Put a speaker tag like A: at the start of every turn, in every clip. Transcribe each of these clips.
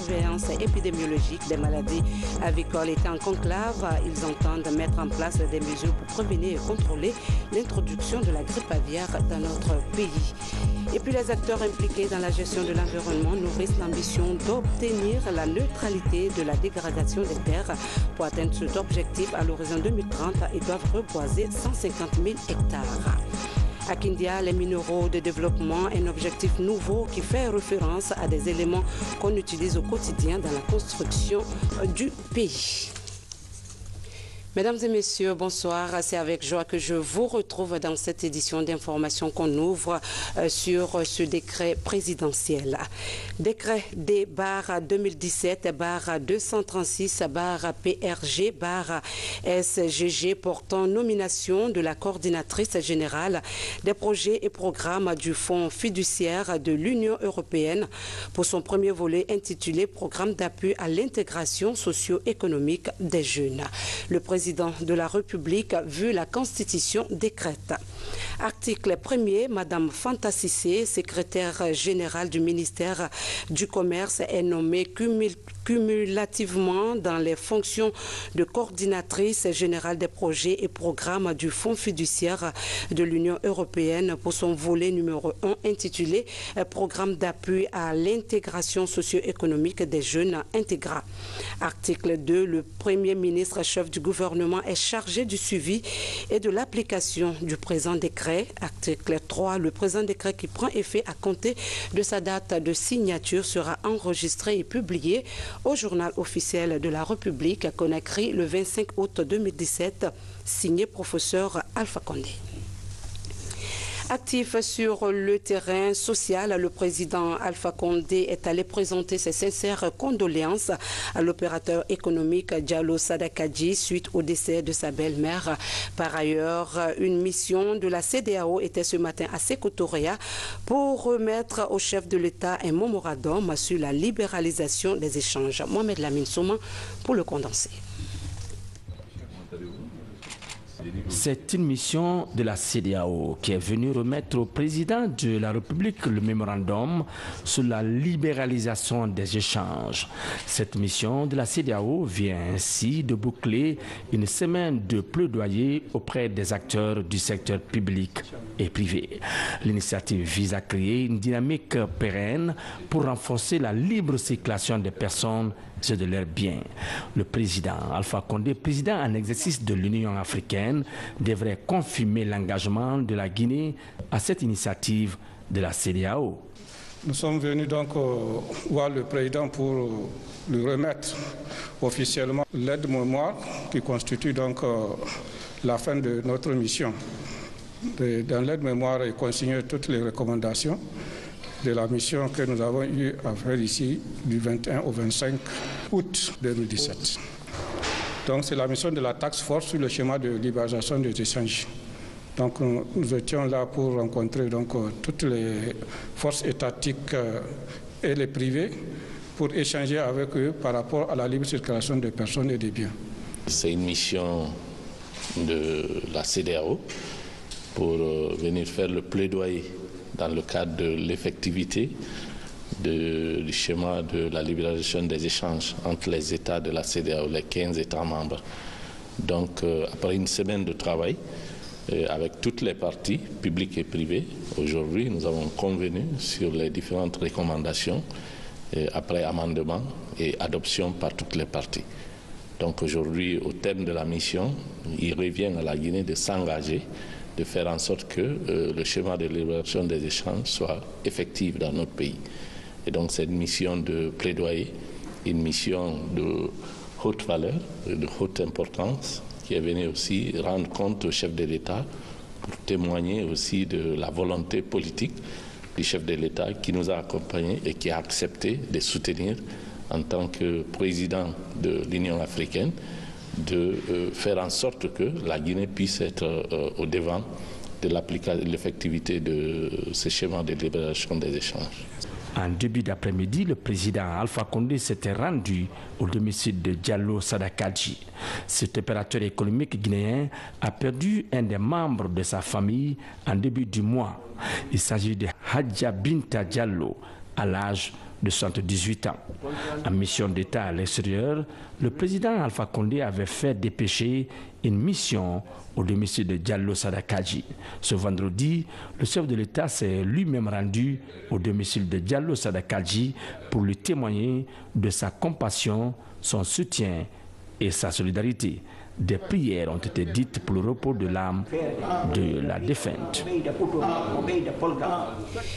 A: Surveillance épidémiologique des maladies avicoles est en conclave. Ils entendent mettre en place des mesures pour prévenir et contrôler l'introduction de la grippe aviaire dans notre pays. Et puis les acteurs impliqués dans la gestion de l'environnement nourrissent l'ambition d'obtenir la neutralité de la dégradation des terres. Pour atteindre cet objectif à l'horizon 2030, ils doivent reboiser 150 000 hectares. À Kindia, les minéraux de développement, un objectif nouveau qui fait référence à des éléments qu'on utilise au quotidien dans la construction du pays. Mesdames et messieurs, bonsoir. C'est avec joie que je vous retrouve dans cette édition d'information qu'on ouvre sur ce décret présidentiel. Décret D-236-200-PRG-SGG portant nomination de la coordinatrice générale des projets et programmes du Fonds fiduciaire de l'Union européenne pour son premier volet intitulé Programme d'appui à l'intégration socio-économique des jeunes. Le président de la République, vu la Constitution, décrète. Article 1er, Madame Fanta Cissé, secrétaire générale du ministère du Commerce, est nommée cumulativement dans les fonctions de coordinatrice générale des projets et programmes du Fonds fiduciaire de l'Union européenne pour son volet numéro 1 intitulé Programme d'appui à l'intégration socio-économique des jeunes intégrats. Article 2, le Premier ministre chef du gouvernement est chargé du suivi et de l'application du présent décret. Article 3, le présent décret qui prend effet à compter de sa date de signature sera enregistré et publié au journal officiel de la République à Conakry le 25 août 2017, signé professeur Alpha Condé. Actif sur le terrain social, le président Alpha Condé est allé présenter ses sincères condoléances à l'opérateur économique Diallo Sadakadji suite au décès de sa belle-mère. Par ailleurs, une mission de la CEDEAO était ce matin à Sékou-Touré pour remettre au chef de l'État un mémorandum sur la libéralisation des échanges. Mohamed Lamine Souma pour le condensé.
B: C'est une mission de la CEDEAO qui est venue remettre au président de la République le mémorandum sur la libéralisation des échanges. Cette mission de la CEDEAO vient ainsi de boucler une semaine de plaidoyer auprès des acteurs du secteur public et privé. L'initiative vise à créer une dynamique pérenne pour renforcer la libre circulation des personnes et de leurs biens. Le président Alpha Condé, président en exercice de l'Union africaine, devrait confirmer l'engagement de la Guinée à cette initiative de la CEDEAO.
C: Nous sommes venus donc voir le président pour lui remettre officiellement l'aide-mémoire qui constitue donc la fin de notre mission. Dans l'aide-mémoire est consigné toutes les recommandations de la mission que nous avons eu à faire ici du 21 au 25 août 2017. Donc c'est la mission de la task force sur le schéma de libéralisation des échanges. Donc nous étions là pour rencontrer donc toutes les forces étatiques et les privés pour échanger avec eux par rapport à la libre circulation des personnes et des biens.
D: C'est une mission de la CEDEAO pour venir faire le plaidoyer dans le cadre de l'effectivité du schéma de la libéralisation des échanges entre les États de la CEDEAO, les 15 États membres. Donc, après une semaine de travail, avec toutes les parties, publiques et privées, aujourd'hui, nous avons convenu sur les différentes recommandations, après amendement et adoption par toutes les parties. Donc, aujourd'hui, au terme de la mission, il revient à la Guinée de s'engager, de faire en sorte que le schéma de libération des échanges soit effectif dans notre pays. Et donc c'est une mission de plaidoyer, une mission de haute valeur, de haute importance, qui est venue aussi rendre compte au chef de l'État pour témoigner aussi de la volonté politique du chef de l'État qui nous a accompagnés et qui a accepté de soutenir en tant que président de l'Union africaine, de faire en sorte que la Guinée puisse être au devant de l'effectivité de ce schéma de libération des échanges.
B: En début d'après-midi, le président Alpha Condé s'était rendu au domicile de Diallo Sadakadji. Cet opérateur économique guinéen a perdu un des membres de sa famille en début du mois. Il s'agit de Hadja Binta Diallo, à l'âge de 78 ans. En mission d'État à l'extérieur, le président Alpha Condé avait fait dépêcher une mission au domicile de Diallo Sada Kandji. Ce vendredi, le chef de l'État s'est lui-même rendu au domicile de Diallo Sada Kandji pour lui témoigner de sa compassion, son soutien et sa solidarité. Des prières ont été dites pour le repos de l'âme de la défunte.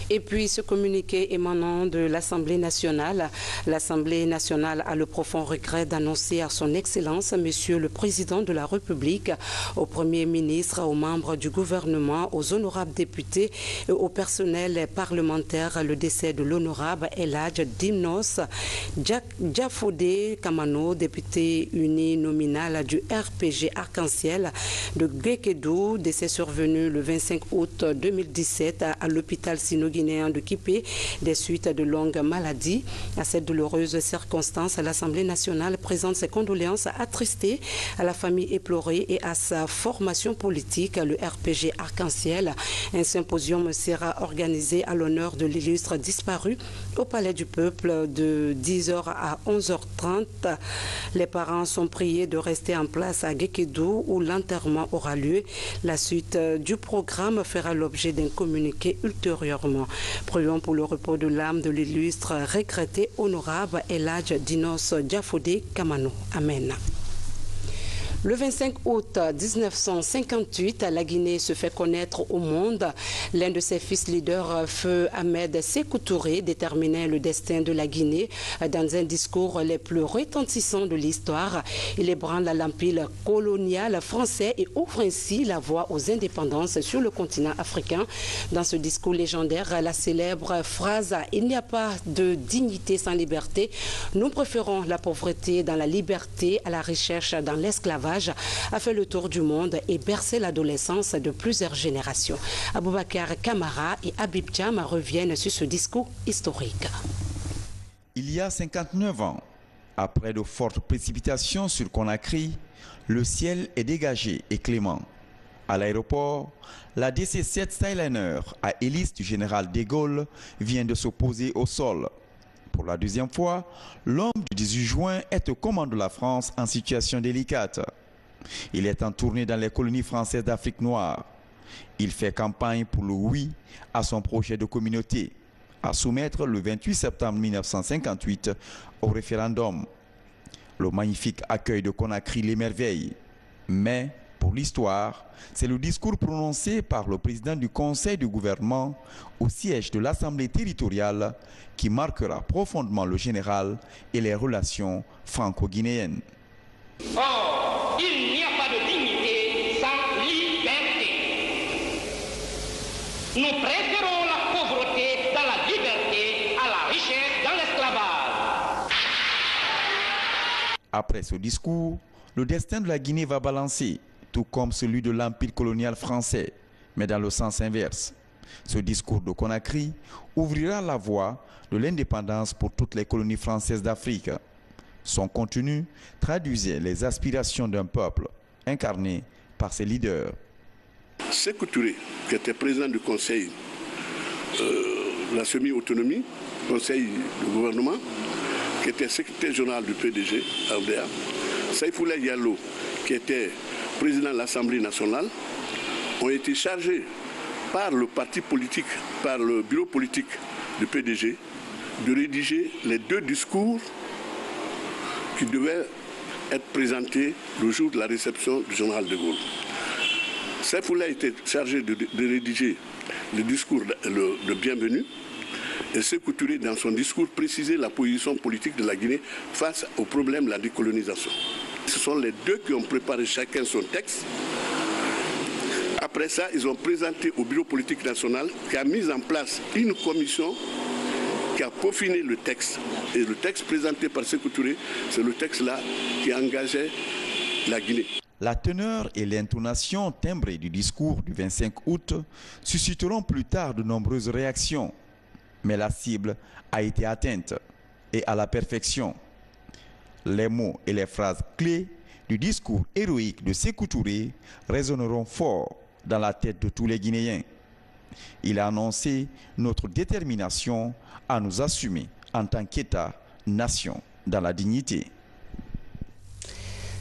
A: Et puis ce communiqué émanant de l'Assemblée nationale. L'Assemblée nationale a le profond regret d'annoncer à son Excellence, Monsieur le Président de la République, au Premier ministre, aux membres du gouvernement, aux honorables députés et au personnel parlementaire le décès de l'honorable El Hadj Dinos Diafodé Kamano, député uninominal du RPG Arc-en-Ciel de Guékédou, décès survenu le 25 août 2017 à l'hôpital sino-guinéen de Kipé des suites de longues maladies. À cette douloureuse circonstance, l'Assemblée nationale présente ses condoléances attristées à la famille éplorée et à sa formation politique, le RPG Arc-en-Ciel. Un symposium sera organisé à l'honneur de l'illustre disparu au Palais du Peuple de 10h à 11h30. Les parents sont priés de rester en place à Guékédou où l'enterrement aura lieu. La suite du programme fera l'objet d'un communiqué ultérieurement. Prions pour le repos de l'âme de l'illustre regretté honorable El Hadj Dinos Diafodé Kamano. Amen. Le 25 août 1958, la Guinée se fait connaître au monde. L'un de ses fils leaders, Feu Ahmed Sékou Touré, déterminait le destin de la Guinée dans un discours les plus retentissants de l'histoire. Il ébranle l'empire colonial français et ouvre ainsi la voie aux indépendances sur le continent africain. Dans ce discours légendaire, la célèbre phrase « Il n'y a pas de dignité sans liberté. Nous préférons la pauvreté dans la liberté à la recherche dans l'esclavage » a fait le tour du monde et bercé l'adolescence de plusieurs générations. Aboubacar Kamara et Habib Thiam reviennent sur ce discours historique.
E: Il y a 59 ans, après de fortes précipitations sur Conakry, le ciel est dégagé et clément. À l'aéroport, la DC-7 Skyliner à hélice du général de Gaulle vient de se poser au sol. Pour la deuxième fois, l'homme du 18 juin est aux commandes de la France en situation délicate. Il est en tournée dans les colonies françaises d'Afrique noire. Il fait campagne pour le oui à son projet de communauté, à soumettre le 28 septembre 1958 au référendum. Le magnifique accueil de Conakry l'émerveille. Mais, pour l'histoire, c'est le discours prononcé par le président du Conseil du gouvernement au siège de l'Assemblée territoriale qui marquera profondément le général et les relations franco-guinéennes.
F: Or, il n'y a pas de dignité sans liberté. Nous préférons la pauvreté dans la liberté à la richesse dans l'esclavage.
E: Après ce discours, le destin de la Guinée va balancer, tout comme celui de l'empire colonial français, mais dans le sens inverse. Ce discours de Conakry ouvrira la voie de l'indépendance pour toutes les colonies françaises d'Afrique. Son contenu traduisait les aspirations d'un peuple incarné par ses leaders.
G: Sékou Touré, qui était président du conseil de la semi-autonomie, conseil du gouvernement, qui était secrétaire général du PDG, RDA, Saïfoulaye Diallo, qui était président de l'Assemblée nationale, ont été chargés par le parti politique, par le bureau politique du PDG, de rédiger les deux discours qui devaient être présentés le jour de la réception du général de Gaulle. Saïfoulaye était chargé de rédiger le discours de bienvenue et Sékou Touré, dans son discours, précisait la position politique de la Guinée face au problème de la décolonisation. Ce sont les deux qui ont préparé chacun son texte. Après ça, ils ont présenté au bureau politique national qui a mis en place une commission qui a peaufiné le texte. Et le texte présenté par Sékou Touré, c'est le texte-là qui engageait la Guinée.
E: La teneur et l'intonation timbrée du discours du 25 août susciteront plus tard de nombreuses réactions. Mais la cible a été atteinte, et à la perfection. Les mots et les phrases clés du discours héroïque de Sékou Touré résonneront fort dans la tête de tous les Guinéens. Il a annoncé notre détermination à nous assumer en tant qu'État-nation dans la dignité.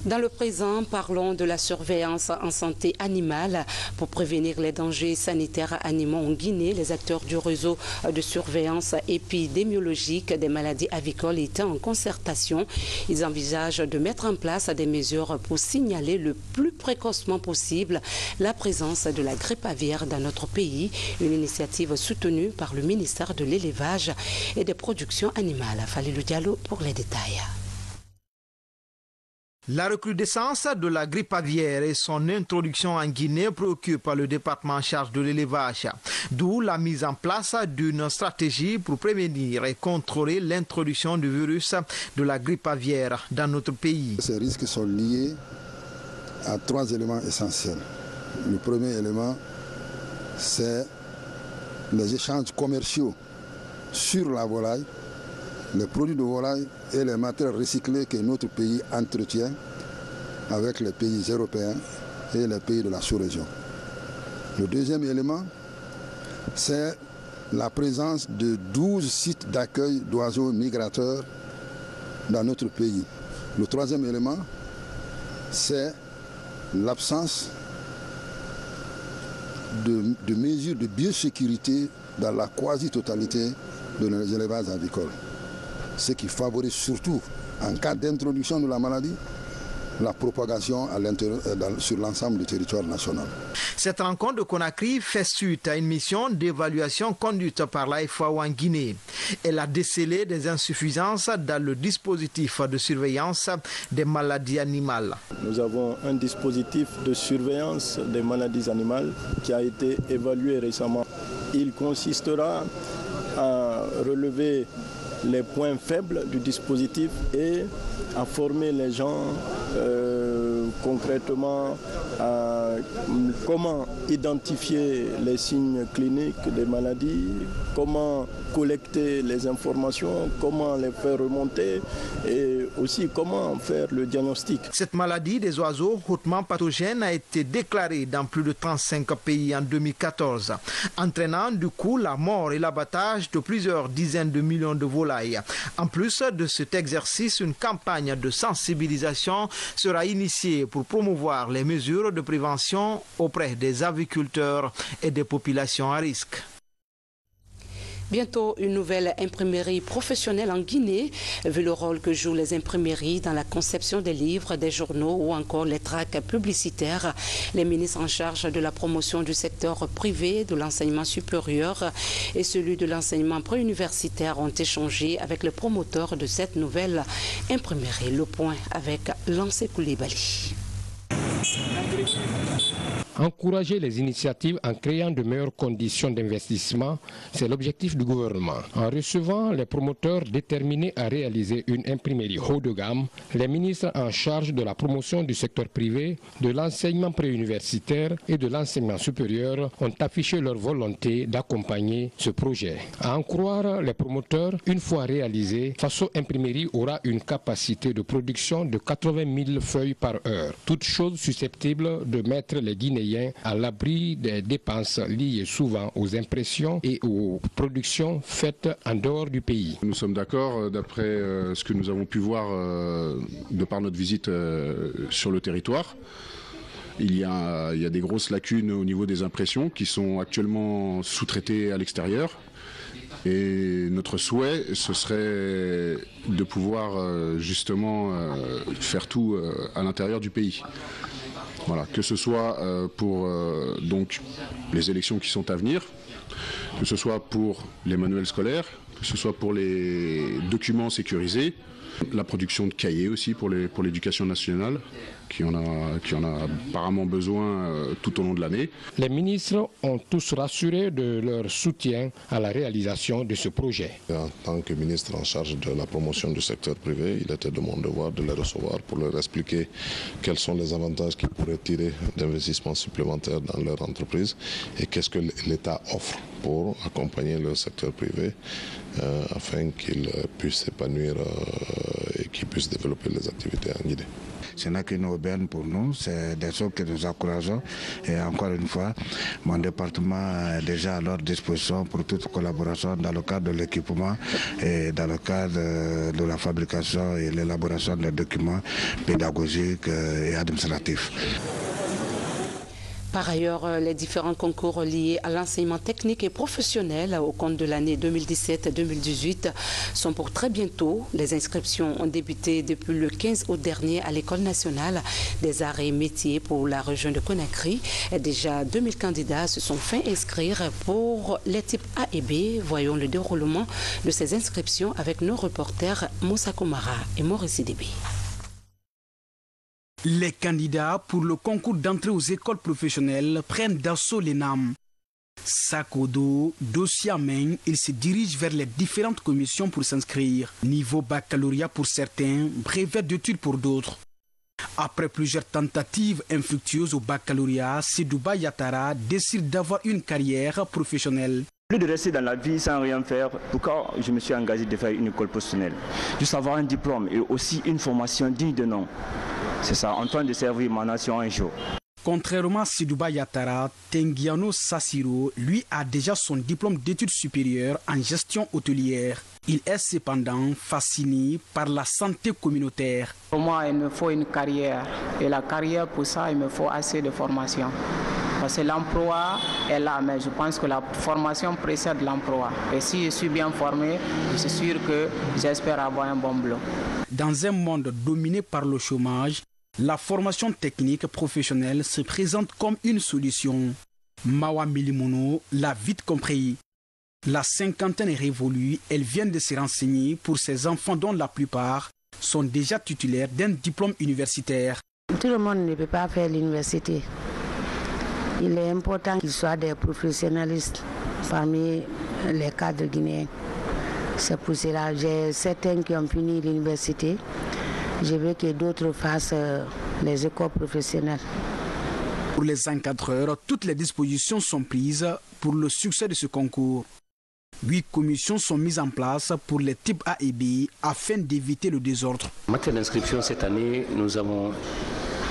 A: Dans le présent, parlons de la surveillance en santé animale. Pour prévenir les dangers sanitaires animaux en Guinée, les acteurs du réseau de surveillance épidémiologique des maladies avicoles étaient en concertation. Ils envisagent de mettre en place des mesures pour signaler le plus précocement possible la présence de la grippe aviaire dans notre pays, une initiative soutenue par le ministère de l'Élevage et des Productions animales. Falilou Diallo pour les détails.
H: La recrudescence de la grippe aviaire et son introduction en Guinée préoccupent le département en charge de l'élevage, d'où la mise en place d'une stratégie pour prévenir et contrôler l'introduction du virus de la grippe aviaire dans notre pays.
I: Ces risques sont liés à 3 éléments essentiels. Le premier élément, c'est les échanges commerciaux sur la volaille, les produits de volaille et les matériels recyclés que notre pays entretient avec les pays européens et les pays de la sous-région. Le deuxième élément, c'est la présence de 12 sites d'accueil d'oiseaux migrateurs dans notre pays. Le troisième élément, c'est l'absence de mesures de biosécurité dans la quasi-totalité de nos élevages avicoles. Ce qui favorise surtout, en cas d'introduction de la maladie, la propagation sur l'ensemble du territoire national.
H: Cette rencontre de Conakry fait suite à une mission d'évaluation conduite par la FAO en Guinée. Elle a décelé des insuffisances dans le dispositif de surveillance des maladies animales.
J: Nous avons un dispositif de surveillance des maladies animales qui a été évalué récemment. Il consistera à relever les points faibles du dispositif et à former les gens concrètement à comment identifier les signes cliniques des maladies, comment collecter les informations, comment les faire remonter et aussi comment faire le diagnostic.
H: Cette maladie des oiseaux hautement pathogène a été déclarée dans plus de 35 pays en 2014, entraînant du coup la mort et l'abattage de plusieurs dizaines de millions de volailles. En plus de cet exercice, une campagne de sensibilisation sera initiée pour promouvoir les mesures de prévention auprès des aviculteurs et des populations à risque.
A: Bientôt, une nouvelle imprimerie professionnelle en Guinée, vu le rôle que jouent les imprimeries dans la conception des livres, des journaux ou encore les tracts publicitaires. Les ministres en charge de la promotion du secteur privé, de l'enseignement supérieur et celui de l'enseignement préuniversitaire ont échangé avec le promoteur de cette nouvelle imprimerie. Le point avec Lancé Koulibaly.
K: Encourager les initiatives en créant de meilleures conditions d'investissement, c'est l'objectif du gouvernement. En recevant les promoteurs déterminés à réaliser une imprimerie haut de gamme, les ministres en charge de la promotion du secteur privé, de l'enseignement préuniversitaire et de l'enseignement supérieur ont affiché leur volonté d'accompagner ce projet. À en croire les promoteurs, une fois réalisée, Faso Imprimerie aura une capacité de production de 80 000 feuilles par heure, toute chose susceptible de mettre les Guinéens à l'abri des dépenses liées souvent aux impressions et aux productions faites en dehors du pays.
L: Nous sommes d'accord, d'après ce que nous avons pu voir de par notre visite sur le territoire. Il y a des grosses lacunes au niveau des impressions qui sont actuellement sous-traitées à l'extérieur. Et notre souhait, ce serait de pouvoir justement faire tout à l'intérieur du pays. Voilà, que ce soit pour donc les élections qui sont à venir, que ce soit pour les manuels scolaires, que ce soit pour les documents sécurisés, la production de cahiers aussi pour l'éducation nationale, qui en a apparemment besoin tout au long de l'année.
K: Les ministres ont tous rassuré de leur soutien à la réalisation de ce projet.
M: En tant que ministre en charge de la promotion du secteur privé, il était de mon devoir de les recevoir pour leur expliquer quels sont les avantages qu'ils pourraient tirer d'investissements supplémentaires dans leur entreprise et qu'est-ce que l'État offre pour accompagner le secteur privé afin qu'il puisse s'épanouir et qu'ils puissent développer les activités en Guinée.
N: Ce n'est qu'une aubaine pour nous, c'est des choses que nous encourageons. Et encore une fois, mon département est déjà à leur disposition pour toute collaboration dans le cadre de l'équipement et dans le cadre de la fabrication et l'élaboration des documents pédagogiques et administratifs.
A: Par ailleurs, les différents concours liés à l'enseignement technique et professionnel au compte de l'année 2017-2018 sont pour très bientôt. Les inscriptions ont débuté depuis le 15 août dernier à l'École nationale des arts et métiers pour la région de Conakry. Et déjà 2000 candidats se sont fait inscrire pour les types A et B. Voyons le déroulement de ces inscriptions avec nos reporters Moussa Komara et Maurice Sidibé.
O: Les candidats pour le concours d'entrée aux écoles professionnelles prennent d'assaut l'ENAM. Sac au dos, dossier à main, ils se dirigent vers les différentes commissions pour s'inscrire. Niveau baccalauréat pour certains, brevet d'études pour d'autres. Après plusieurs tentatives infructueuses au baccalauréat, Sidouba Yatara décide d'avoir une carrière professionnelle.
P: Au lieu de rester dans la vie sans rien faire, pourquoi je me suis engagé de faire une école professionnelle? Juste avoir un diplôme et aussi une formation digne de nom. C'est ça, en train de servir ma nation un jour.
O: Contrairement à Sidouba Yatara, Tengiano Sassiro, lui, a déjà son diplôme d'études supérieures en gestion hôtelière. Il est cependant fasciné par la santé communautaire.
Q: Pour moi, il me faut une carrière. Et la carrière, pour ça, il me faut assez de formation. Parce que l'emploi est là, mais je pense que la formation précède l'emploi. Et si je suis bien formé, je suis sûr que j'espère avoir un bon boulot.
O: Dans un monde dominé par le chômage, la formation technique professionnelle se présente comme une solution. Mawa Milimono l'a vite compris. La cinquantaine est révolue, elle vient de se renseigner pour ses enfants dont la plupart sont déjà titulaires d'un diplôme universitaire.
R: Tout le monde ne peut pas faire l'université. Il est important qu'ils soient des professionnalistes parmi les cadres guinéens. C'est pour cela que j'ai certains qui ont fini l'université. Je veux que d'autres fassent les écoles professionnelles.
O: Pour les encadreurs, toutes les dispositions sont prises pour le succès de ce concours. 8 commissions sont mises en place pour les types A et B afin d'éviter le désordre.
S: En matière d'inscription, cette année, nous avons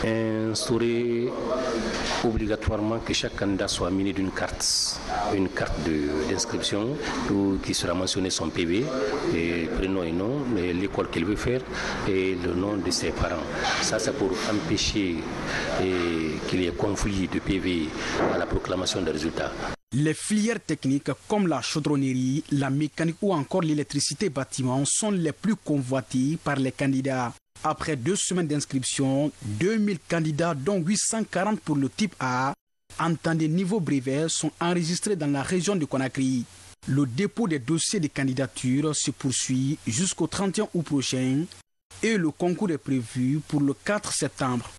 S: instauré obligatoirement que chaque candidat soit muni d'une carte, d'inscription qui sera mentionné son PV, et prénom et nom, l'école qu'il veut faire et le nom de ses parents. Ça, c'est pour empêcher qu'il y ait conflit de PV à la proclamation des résultats.
O: Les filières techniques comme la chaudronnerie, la mécanique ou encore l'électricité bâtiment sont les plus convoitées par les candidats. Après 2 semaines d'inscription, 2000 candidats, dont 840 pour le type A, entendez niveau brevet, sont enregistrés dans la région de Conakry. Le dépôt des dossiers de candidature se poursuit jusqu'au 31 août prochain et le concours est prévu pour le 4 septembre.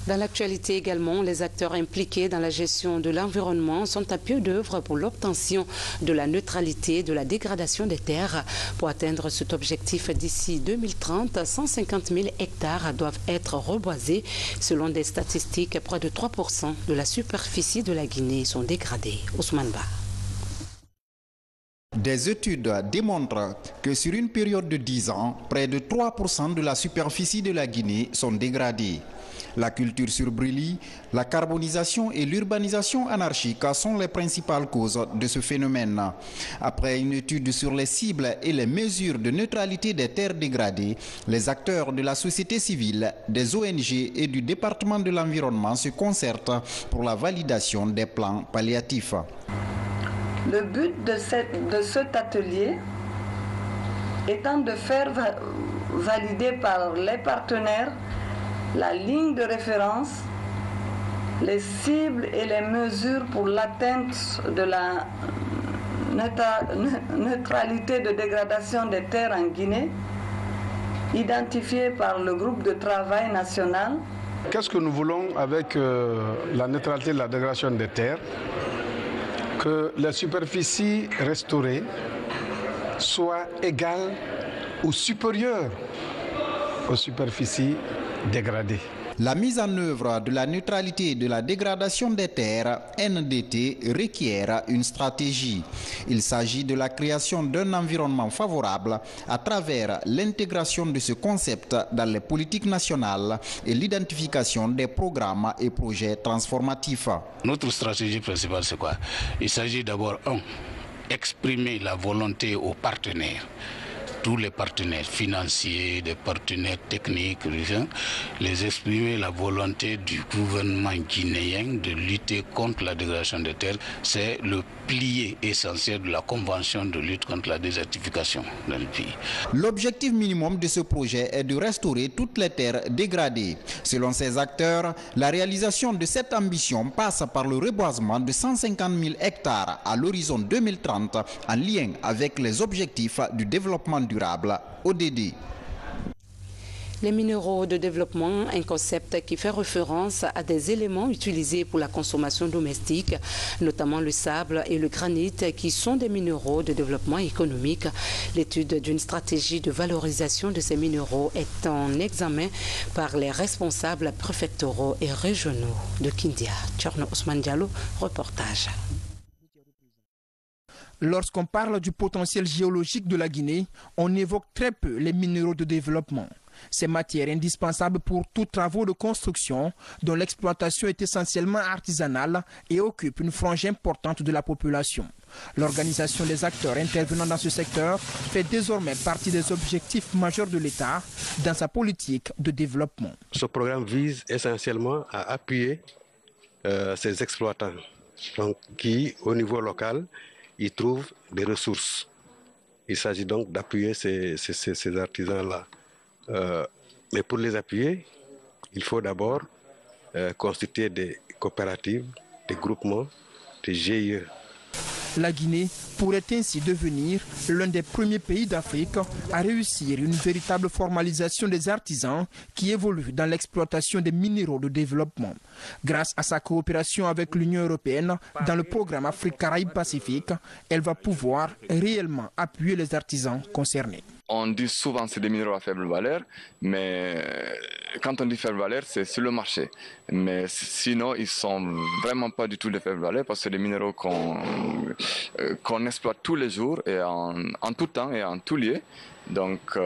A: Dans l'actualité également, les acteurs impliqués dans la gestion de l'environnement sont à pied d'œuvre pour l'obtention de la neutralité de la dégradation des terres. Pour atteindre cet objectif d'ici 2030, 150 000 hectares doivent être reboisés. Selon des statistiques, près de 3% de la superficie de la Guinée sont dégradés. Ousmane Ba.
T: Des études démontrent que sur une période de 10 ans, près de 3% de la superficie de la Guinée sont dégradées. La culture sur brûlis, la carbonisation et l'urbanisation anarchique sont les principales causes de ce phénomène. Après une étude sur les cibles et les mesures de neutralité des terres dégradées, les acteurs de la société civile, des ONG et du département de l'environnement se concertent pour la validation des plans palliatifs.
U: Le but de cet atelier étant de faire valider par les partenaires la ligne de référence, les cibles et les mesures pour l'atteinte de la neutralité de dégradation des terres en Guinée, identifiées par le groupe de travail national.
C: Qu'est-ce que nous voulons avec la neutralité de la dégradation des terres? Que les superficies restaurées soient égales ou supérieures aux superficies dégradées.
T: La mise en œuvre de la neutralité de la dégradation des terres, NDT, requiert une stratégie. Il s'agit de la création d'un environnement favorable à travers l'intégration de ce concept dans les politiques nationales et l'identification des programmes et projets transformatifs.
D: Notre stratégie principale, c'est quoi? Il s'agit d'abord, exprimer la volonté aux partenaires, tous les partenaires financiers, des partenaires techniques, les exprimer la volonté du gouvernement guinéen de lutter contre la dégradation des terres. C'est le pilier essentiel de la Convention de lutte contre la désertification dans le pays.
T: L'objectif minimum de ce projet est de restaurer toutes les terres dégradées. Selon ces acteurs, la réalisation de cette ambition passe par le reboisement de 150 000 hectares à l'horizon 2030 en lien avec les objectifs du développement durable, ODD.
A: Les minéraux de développement, un concept qui fait référence à des éléments utilisés pour la consommation domestique, notamment le sable et le granit, qui sont des minéraux de développement économique. L'étude d'une stratégie de valorisation de ces minéraux est en examen par les responsables préfectoraux et régionaux de Kindia. Tchorno Ousmane Diallo, reportage.
H: Lorsqu'on parle du potentiel géologique de la Guinée, on évoque très peu les minéraux de développement. Ces matières indispensables pour tous travaux de construction dont l'exploitation est essentiellement artisanale et occupe une frange importante de la population. L'organisation des acteurs intervenant dans ce secteur fait désormais partie des objectifs majeurs de l'État dans sa politique de développement.
V: Ce programme vise essentiellement à appuyer ces exploitants donc, qui, au niveau local, y trouvent des ressources. Il s'agit donc d'appuyer ces artisans-là. Mais pour les appuyer, il faut d'abord constituer des coopératives, des groupements, des GIE.
H: La Guinée pourrait ainsi devenir l'un des premiers pays d'Afrique à réussir une véritable formalisation des artisans qui évoluent dans l'exploitation des minéraux de développement. Grâce à sa coopération avec l'Union européenne dans le programme Afrique-Caraïbes-Pacifique, elle va pouvoir réellement appuyer les artisans concernés.
W: On dit souvent que c'est des minéraux à faible valeur, mais quand on dit faible valeur, c'est sur le marché. Mais sinon, ils ne sont vraiment pas du tout de faible valeur parce que c'est des minéraux qu'on exploite tous les jours et en tout temps et en tout lieu. Donc,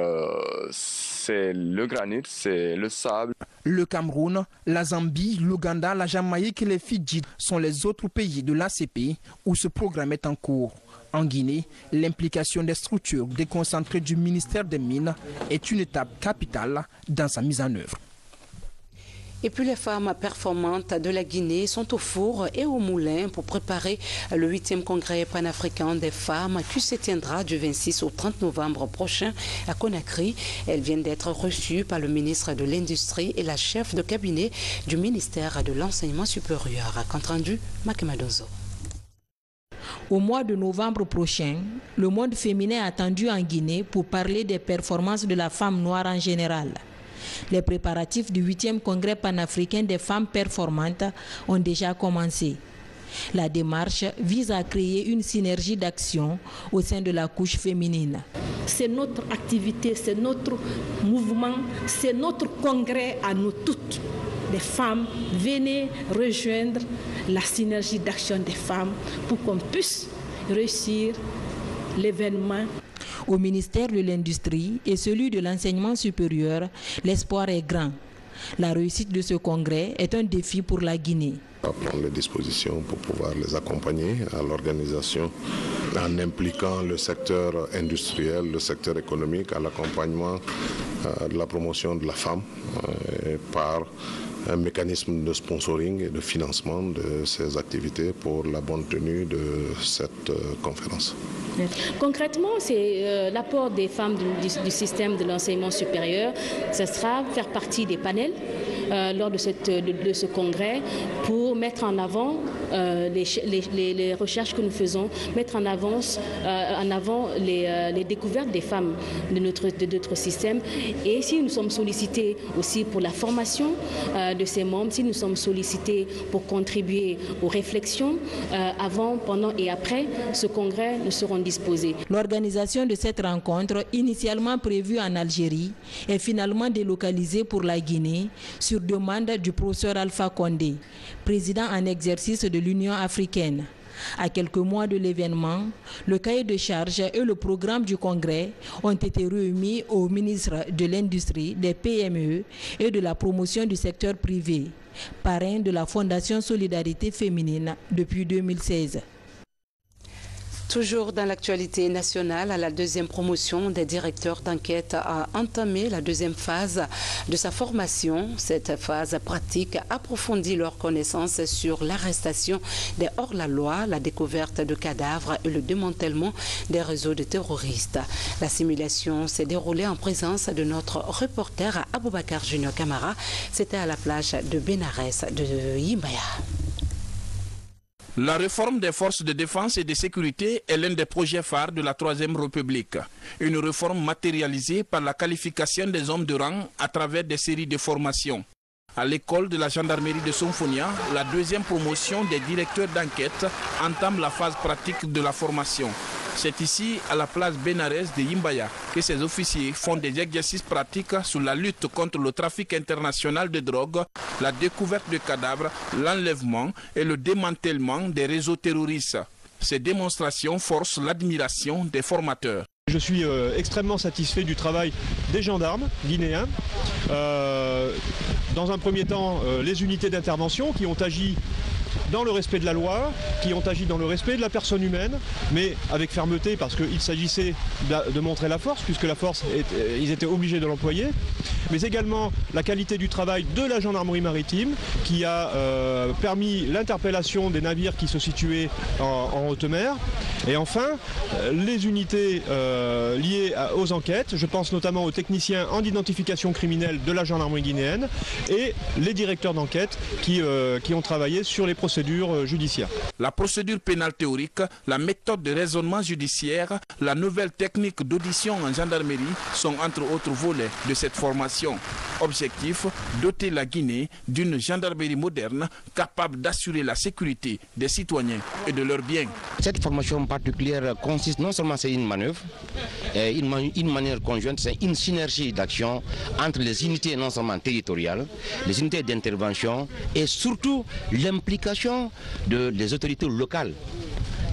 W: c'est le granit, c'est le sable.
H: Le Cameroun, la Zambie, l'Ouganda, la Jamaïque et les Fidji sont les autres pays de l'ACP où ce programme est en cours. En Guinée, l'implication des structures déconcentrées du ministère des Mines est une étape capitale dans sa mise en œuvre.
A: Et puis les femmes performantes de la Guinée sont au four et au moulin pour préparer le 8e congrès panafricain des femmes qui se tiendra du 26 au 30 novembre prochain à Conakry. Elles viennent d'être reçues par le ministre de l'Industrie et la chef de cabinet du ministère de l'Enseignement supérieur. Compte rendu, Makemadonzo.
X: Au mois de novembre prochain, le monde féminin est attendu en Guinée pour parler des performances de la femme noire en général. Les préparatifs du 8e congrès panafricain des femmes performantes ont déjà commencé. La démarche vise à créer une synergie d'action au sein de la couche féminine.
Y: C'est notre activité, c'est notre mouvement, c'est notre congrès à nous toutes. Les femmes, venez rejoindre la synergie d'action des femmes pour qu'on puisse réussir l'événement.
X: Au ministère de l'Industrie et celui de l'Enseignement supérieur, l'espoir est grand. La réussite de ce congrès est un défi pour la Guinée.
M: On va prendre les dispositions pour pouvoir les accompagner à l'organisation en impliquant le secteur industriel, le secteur économique, à l'accompagnement de la promotion de la femme par un mécanisme de sponsoring et de financement de ces activités pour la bonne tenue de cette conférence.
Y: Concrètement, c'est l'apport des femmes du système de l'enseignement supérieur. Ce sera faire partie des panels lors de ce congrès pour mettre en avant les recherches que nous faisons, mettre en avant les découvertes des femmes de notre système. Et si nous sommes sollicités aussi pour la formation de ces membres, si nous sommes sollicités pour contribuer aux réflexions avant, pendant et après ce congrès, nous serons disposés.
X: L'organisation de cette rencontre, initialement prévue en Algérie, est finalement délocalisée pour la Guinée sur sur demande du professeur Alpha Condé, président en exercice de l'Union africaine. À quelques mois de l'événement, le cahier de charges et le programme du congrès ont été remis au ministre de l'Industrie, des PME et de la promotion du secteur privé, parrain de la Fondation Solidarité Féminine depuis 2016.
A: Toujours dans l'actualité nationale, la deuxième promotion des directeurs d'enquête a entamé la deuxième phase de sa formation. Cette phase pratique approfondit leurs connaissances sur l'arrestation des hors-la-loi, la découverte de cadavres et le démantèlement des réseaux de terroristes. La simulation s'est déroulée en présence de notre reporter Aboubakar Junior Camara. C'était à la plage de Benares de Yimbaya.
B: La réforme des forces de défense et de sécurité est l'un des projets phares de la Troisième République. Une réforme matérialisée par la qualification des hommes de rang à travers des séries de formations. À l'école de la gendarmerie de Somfonia, la deuxième promotion des directeurs d'enquête entame la phase pratique de la formation. C'est ici, à la place Benares de Yimbaya, que ces officiers font des exercices pratiques sur la lutte contre le trafic international de drogue, la découverte de cadavres, l'enlèvement et le démantèlement des réseaux terroristes. Ces démonstrations forcent l'admiration des formateurs.
E: Je suis extrêmement satisfait du travail des gendarmes guinéens. Dans un premier temps, les unités d'intervention qui ont agi dans le respect de la loi, qui ont agi dans le respect de la personne humaine, mais avec fermeté parce qu'il s'agissait de montrer la force, puisque la force, ils étaient obligés de l'employer, mais également la qualité du travail de la gendarmerie maritime qui a permis l'interpellation des navires qui se situaient en haute mer. Et enfin, les unités liées aux enquêtes, je pense notamment aux techniciens en identification criminelle de la gendarmerie guinéenne et les directeurs d'enquête qui ont travaillé sur les procédures judiciaires.
B: La procédure pénale théorique, la méthode de raisonnement judiciaire, la nouvelle technique d'audition en gendarmerie sont entre autres volets de cette formation. Objectif, doter la Guinée d'une gendarmerie moderne capable d'assurer la sécurité des citoyens et de leurs biens.
F: Cette formation particulière consiste non seulement c'est une manœuvre, une manière conjointe, c'est une synergie d'action entre les unités non seulement territoriales, les unités d'intervention et surtout l'implication des autorités locales.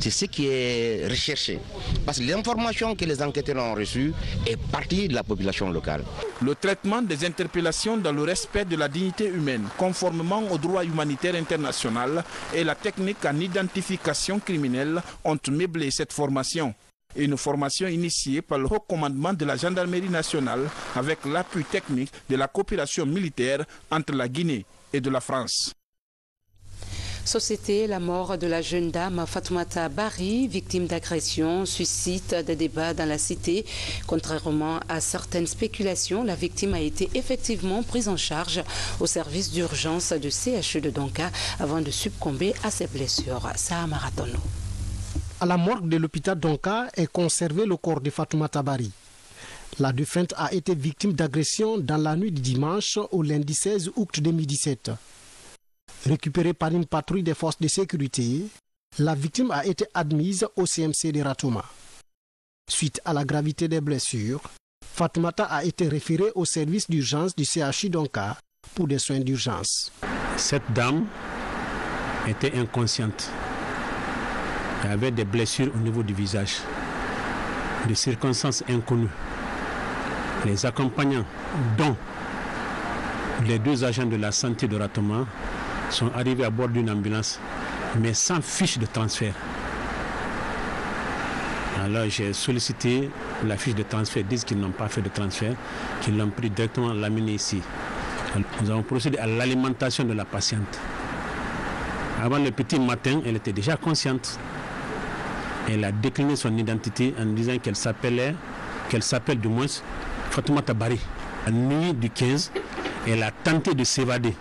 F: C'est ce qui est recherché. Parce que l'information que les enquêteurs ont reçue est partie de la population locale.
B: Le traitement des interpellations dans le respect de la dignité humaine, conformément au droit humanitaire international, et la technique en identification criminelle ont meublé cette formation. Une formation initiée par le haut commandement de la gendarmerie nationale avec l'appui technique de la coopération militaire entre la Guinée et de la France.
A: Société, la mort de la jeune dame Fatoumata Bari, victime d'agression, suscite des débats dans la cité. Contrairement à certaines spéculations, la victime a été effectivement prise en charge au service d'urgence du CHU de Donka avant de succomber à ses blessures. Saha Maratono.
G: À la morgue de l'hôpital Donka est conservé le corps de Fatoumata Bari. La défunte a été victime d'agression dans la nuit du dimanche au lundi 16 août 2017. Récupérée par une patrouille des forces de sécurité, la victime a été admise au CMC de Ratouma. Suite à la gravité des blessures, Fatoumata a été référée au service d'urgence du CHU Donka pour des soins d'urgence.
I: Cette dame était inconsciente. Elle avait des blessures au niveau du visage, des circonstances inconnues. Les accompagnants, dont les deux agents de la santé de Ratouma, sont arrivés à bord d'une ambulance, mais sans fiche de transfert. Alors j'ai sollicité la fiche de transfert, ils disent qu'ils n'ont pas fait de transfert, qu'ils l'ont pris directement l'amener ici. Nous avons procédé à l'alimentation de la patiente. Avant le petit matin, elle était déjà consciente. Elle a décliné son identité en disant qu'elle s'appelle du moins Fatoumata Bari. La nuit du 15, elle a tenté de s'évader.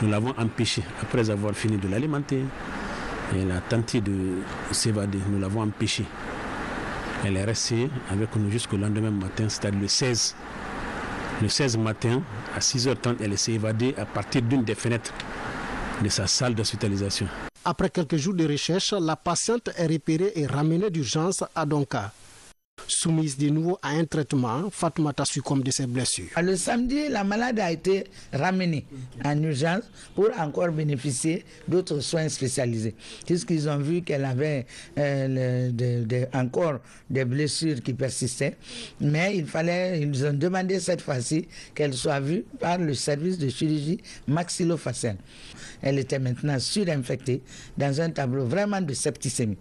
I: Nous l'avons empêchée après avoir fini de l'alimenter. Elle a tenté de s'évader. Nous l'avons empêchée. Elle est restée avec nous jusqu'au lendemain matin, c'est-à-dire le 16. Le 16 matin, à 6h30, elle s'est évadée à partir d'une des fenêtres de sa salle d'hospitalisation.
G: Après quelques jours de recherche, la patiente est repérée et ramenée d'urgence à Donka. Soumise de nouveau à un traitement, Fatoumata succombe de ses blessures.
J: Le samedi, la malade a été ramenée en urgence pour encore bénéficier d'autres soins spécialisés. Puisqu'ils ont vu qu'elle avait encore des blessures qui persistaient. Mais ils ont demandé cette fois-ci qu'elle soit vue par le service de chirurgie maxillofaciale. Elle était maintenant surinfectée dans un tableau vraiment de septicémie.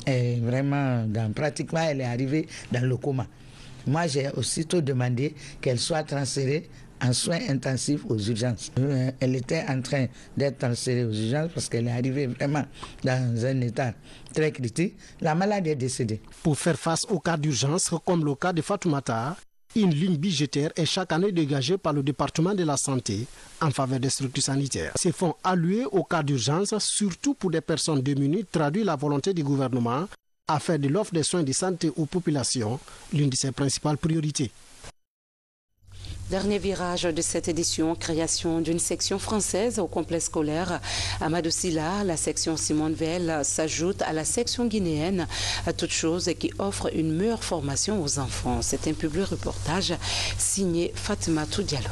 J: Et vraiment, pratiquement, elle est arrivée dans le coma. Moi, j'ai aussitôt demandé qu'elle soit transférée en soins intensifs aux urgences. Elle était en train d'être transférée aux urgences parce qu'elle est arrivée vraiment dans un état très critique. La malade est décédée.
G: Pour faire face aux cas d'urgence, comme le cas de Fatoumata, une ligne budgétaire est chaque année dégagée par le département de la santé en faveur des structures sanitaires. Ces fonds alloués aux cas d'urgence, surtout pour des personnes démunies, traduisent la volonté du gouvernement à faire de l'offre de soins de santé aux populations l'une de ses principales priorités.
A: Dernier virage de cette édition, création d'une section française au complexe scolaire Amadou Sylla. La section Simone Veil s'ajoute à la section guinéenne, à toute chose qui offre une meilleure formation aux enfants. C'est un public reportage signé Fatoumata Diallo.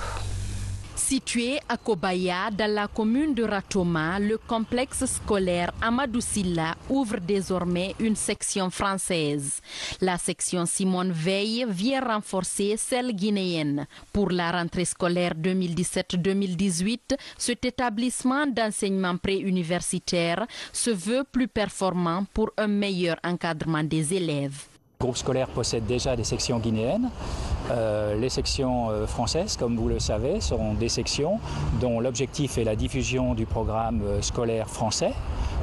K: Situé à Kobaya, dans la commune de Ratoma, le complexe scolaire Amadou Sylla ouvre désormais une section française. La section Simone Veil vient renforcer celle guinéenne. Pour la rentrée scolaire 2017-2018, cet établissement d'enseignement préuniversitaire se veut plus performant pour un meilleur encadrement des élèves.
L: Le groupe scolaire possède déjà des sections guinéennes. Les sections françaises, comme vous le savez, sont des sections dont l'objectif est la diffusion du programme scolaire français,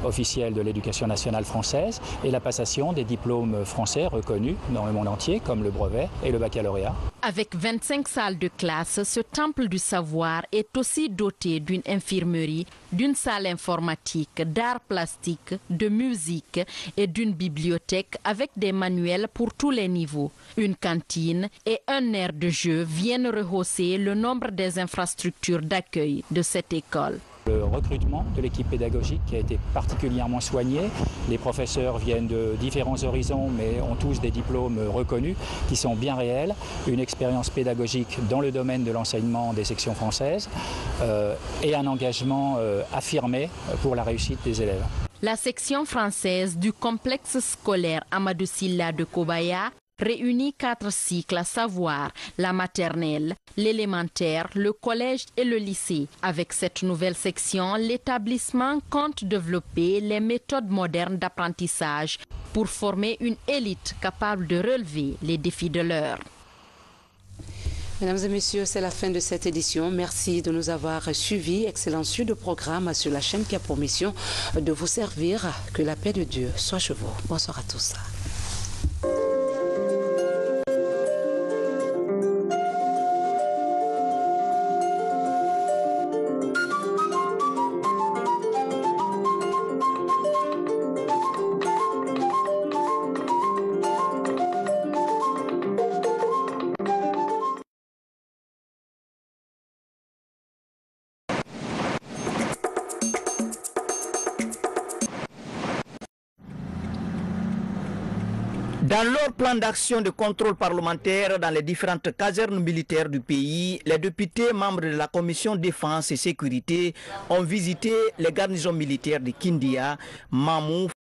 L: officiel de l'éducation nationale française, et la passation des diplômes français reconnus dans le monde entier, comme le brevet et le baccalauréat.
K: Avec 25 salles de classe, ce temple du savoir est aussi doté d'une infirmerie, d'une salle informatique, d'art plastique, de musique et d'une bibliothèque avec des manuels pour tous les niveaux. Une cantine et un aire de jeu viennent rehausser le nombre des infrastructures d'accueil de cette école.
L: Le recrutement de l'équipe pédagogique qui a été particulièrement soigné. Les professeurs viennent de différents horizons mais ont tous des diplômes reconnus qui sont bien réels. Une expérience pédagogique dans le domaine de l'enseignement des sections françaises et un engagement affirmé pour la réussite des élèves.
K: La section française du complexe scolaire Amadou Sylla de Kobaya réunit 4 cycles, à savoir la maternelle, l'élémentaire, le collège et le lycée. Avec cette nouvelle section, l'établissement compte développer les méthodes modernes d'apprentissage pour former une élite capable de relever les défis de l'heure.
A: Mesdames et messieurs, c'est la fin de cette édition. Merci de nous avoir suivis. Excellent suite de programme sur la chaîne qui a pour mission de vous servir. Que la paix de Dieu soit chez vous. Bonsoir à tous.
H: Dans leur plan d'action de contrôle parlementaire dans les différentes casernes militaires du pays, les députés membres de la commission défense et sécurité ont visité les garnisons militaires de Kindia, Mamou,